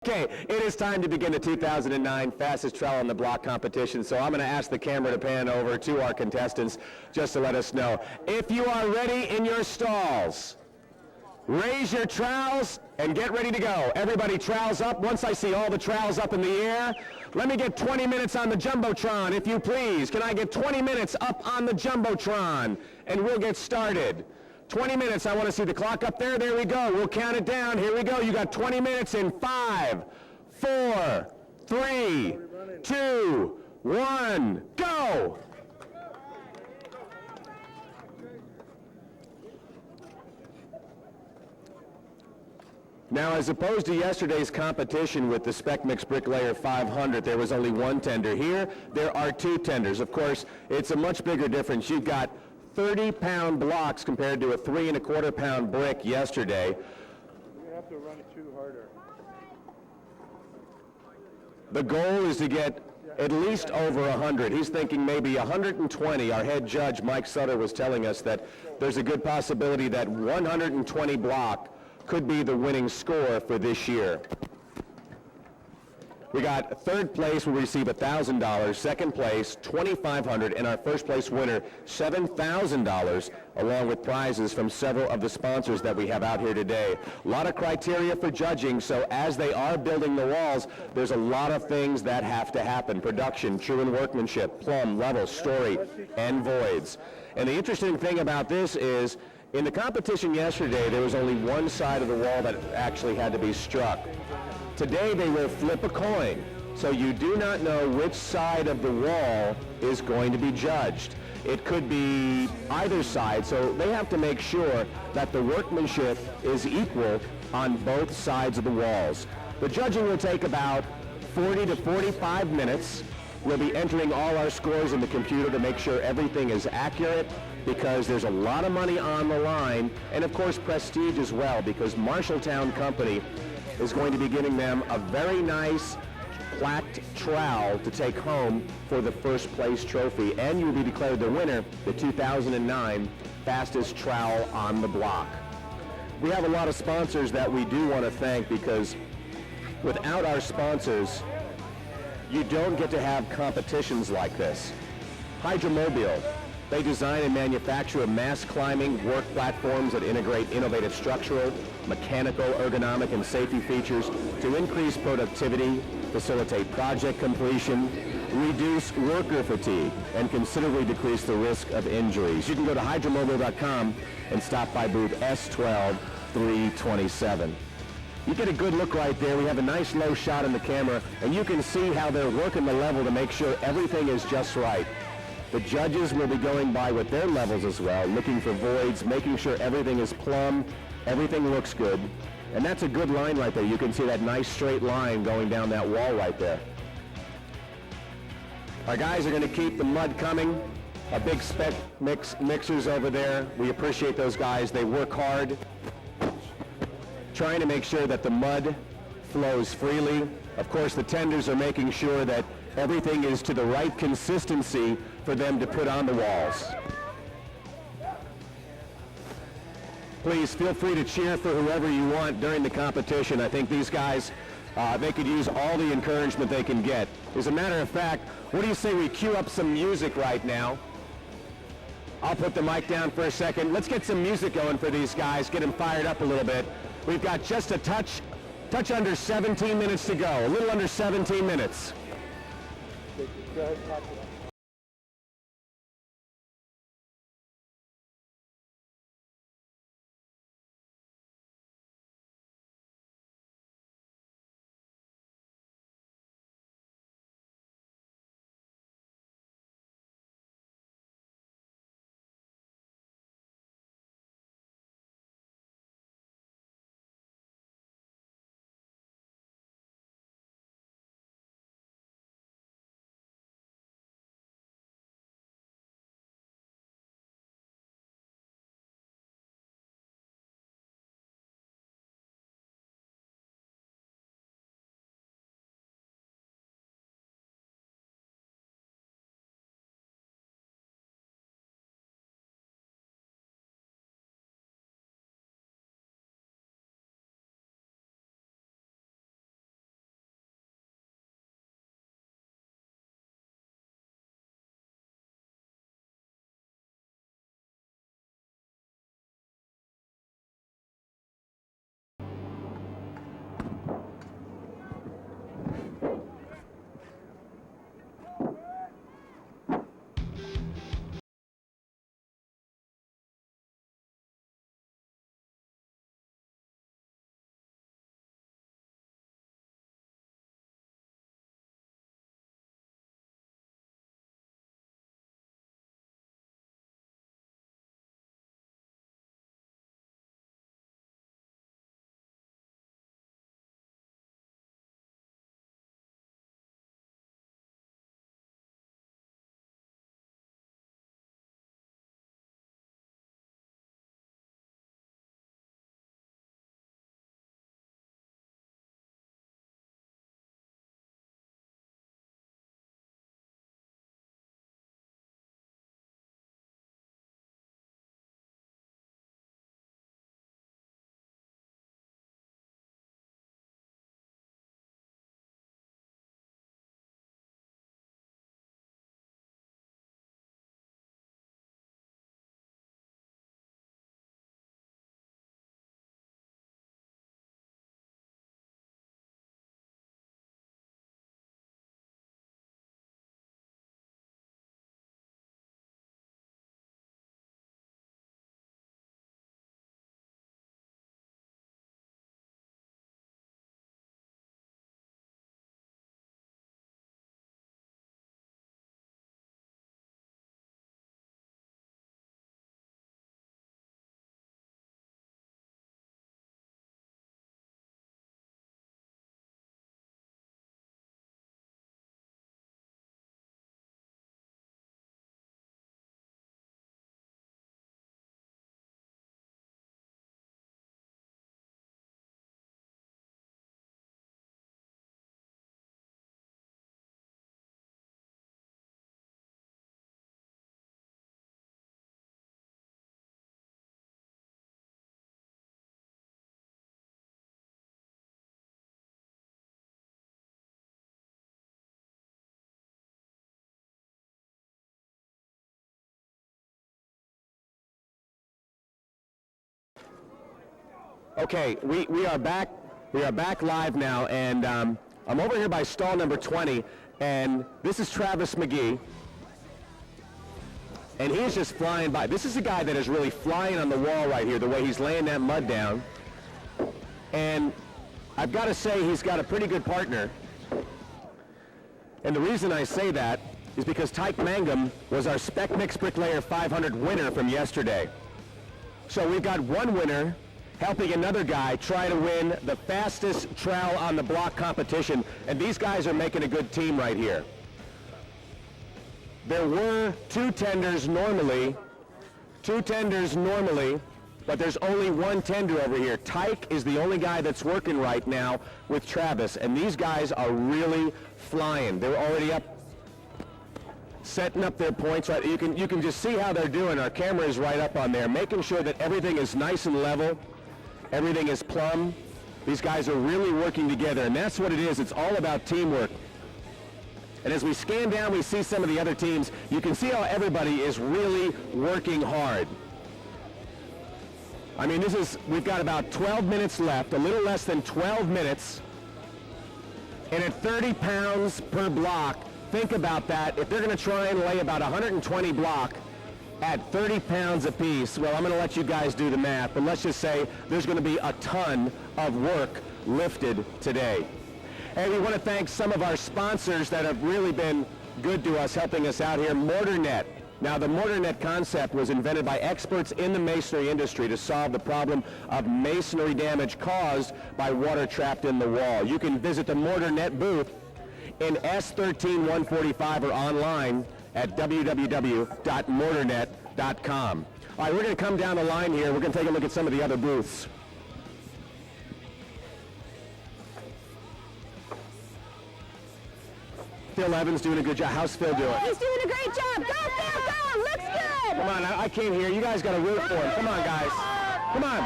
Okay, it is time to begin the 2009 Fastest Trowel on the Block competition, so I'm going to ask the camera to pan over to our contestants just to let us know. If you are ready in your stalls, raise your trowels and get ready to go. Everybody trowels up. Once I see all the trowels up in the air, let me get 20 minutes on the Jumbotron, if you please. Can I get 20 minutes up on the Jumbotron? And we'll get started. 20 minutes. I want to see the clock up there. There we go. We'll count it down. Here we go. You got 20 minutes in 5, 4, 3, 2, 1, go! Now, as opposed to yesterday's competition with the Spec Mix Bricklayer 500, there was only one tender. Here, there are two tenders. Of course, it's a much bigger difference. You've got 30-pound blocks compared to a 3 1/4 pound brick yesterday. You have to run it too harder. The goal is to get at least over 100. He's thinking maybe 120. Our head judge, Mike Sutter, was telling us that there's a good possibility that 120 block could be the winning score for this year. We got third place will receive $1,000, second place $2,500, and our first place winner $7,000, along with prizes from several of the sponsors that we have out here today. A lot of criteria for judging, so as they are building the walls, there's a lot of things that have to happen: production, true and workmanship, plumb, level, story, and voids. And the interesting thing about this is, in the competition yesterday, there was only one side of the wall that actually had to be struck. Today they will flip a coin, so you do not know which side of the wall is going to be judged. It could be either side, so they have to make sure that the workmanship is equal on both sides of the walls. The judging will take about 40 to 45 minutes. We'll be entering all our scores in the computer to make sure everything is accurate, because there's a lot of money on the line, and of course prestige as well, because Marshalltown Company is going to be giving them a very nice plaqued trowel to take home for the first place trophy, and you will be declared the winner, the 2009 Fastest Trowel on the Block. We have a lot of sponsors that we do want to thank, because without our sponsors, you don't get to have competitions like this. Hydromobile. They design and manufacture mass climbing work platforms that integrate innovative structural, mechanical, ergonomic, and safety features to increase productivity, facilitate project completion, reduce worker fatigue, and considerably decrease the risk of injuries. You can go to hydromobile.com and stop by booth S12 327. You get a good look right there. We have a nice low shot in the camera, and you can see how they're working the level to make sure everything is just right. The judges will be going by with their levels as well, looking for voids, making sure everything is plumb, everything looks good. And that's a good line right there. You can see that nice straight line going down that wall right there. Our guys are going to keep the mud coming. Our big Spec mixers over there, we appreciate those guys. They work hard, trying to make sure that the mud flows freely. Of course, the tenders are making sure that everything is to the right consistency for them to put on the walls. Please feel free to cheer for whoever you want during the competition. I think these guys, they could use all the encouragement they can get. As a matter of fact, what do you say we cue up some music right now? I'll put the mic down for a second. Let's get some music going for these guys, get them fired up a little bit. We've got just a touch under 17 minutes to go, a little under 17 minutes. Go ahead, Okay, we are back. We are back live now, and I'm over here by stall number 20, and this is Travis McGee, and he is just flying by. This is a guy that is really flying on the wall right here, the way he's laying that mud down, and I've got to say he's got a pretty good partner, and the reason I say that is because Tyke Mangum was our Spec Mix Bricklayer 500 winner from yesterday. So we've got one winner helping another guy try to win the fastest trowel on the block competition, and these guys are making a good team right here. There were two tenders normally, but there's only one tender over here. Tyke is the only guy that's working right now with Travis, and these guys are really flying. They're already up, setting up their points right. You can just see how they're doing. Our camera is right up on there, making sure that everything is nice and level. Everything is plumb. These guys are really working together, and that's what it is. It's all about teamwork. And as we scan down, we see some of the other teams. You can see how everybody is really working hard. I mean, we've got about 12 minutes left, a little less than 12 minutes. And at 30 pounds per block, think about that. If they're going to try and lay about 120 block at 30 pounds apiece, well, I'm going to let you guys do the math, but let's just say there's going to be a ton of work lifted today. And we want to thank some of our sponsors that have really been good to us, helping us out here. MortarNet. Now, the MortarNet concept was invented by experts in the masonry industry to solve the problem of masonry damage caused by water trapped in the wall. You can visit the MortarNet booth in S13145 or online at www.mortarnet.com. All right, we're going to come down the line here. We're going to take a look at some of the other booths. Phil Evans doing a good job. How's Phil doing? He's doing a great job. Go, Phil, go. Looks good. Come on, I can't hear. You guys got to root for him. Come on, guys. Come on.